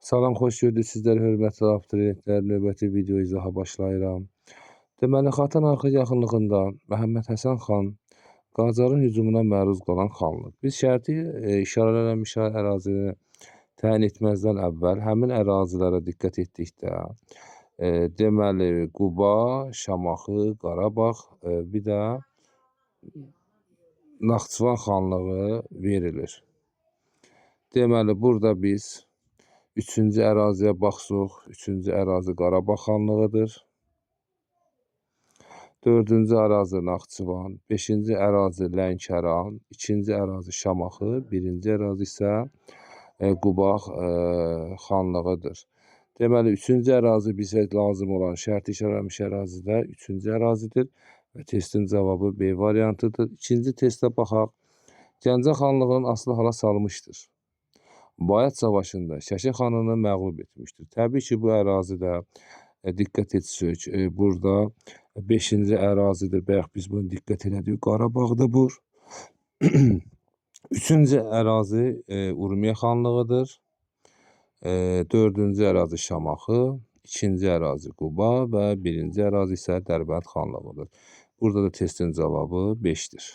Salam, xoş gördük sizlər hörmətli abituriyentlər. Növbəti video izaha başlayıram. Deməli, Xatan Arxa yaxınlığında Məhəmməd Həsən xan Qacarın hücumuna məruz qalan xanlıq. Biz şərti işarələnmiş ərazini təyin etməzdən əvvəl həmin ərazilərə diqqət etdikdə, deməli, Quba, Şamaxı, Qarabağ, bir də Naxçıvan xanlığı verilir. Deməli, burada biz 3-cü əraziyə baxsaq, 3-cü ərazi Qarabağ xanlığıdır. 4-cü ərazi Naxçıvan, 5-ci ərazi Lənkəran, 2-ci ərazi Şamaxı, 1-ci ərazi isə Quba xanlığıdır. Deməli, 3-cü ərazi bizə lazım olan şərti işarələnmiş ərazidə 3-cü ərazidir və testin cavabı B variantıdır. İkinci testə baxaq. Gəncə xanlığının asılı hala salmışdır. Bayat savaşında Şəki xanını məğlub etmişdir. Təbii ki, bu ərazidə diqqət etsək, burada 5-ci ərazidir. Bayaq biz bunu diqqət elədik. Qarabağda bu. 3-cü ərazi Urmiya xanlığıdır. 4-cü ərazi Şamaxı, 2-ci ərazi Quba və 1-ci ərazi isə Dərbənd xanlığıdır. Burada da testin cavabı 5-dir.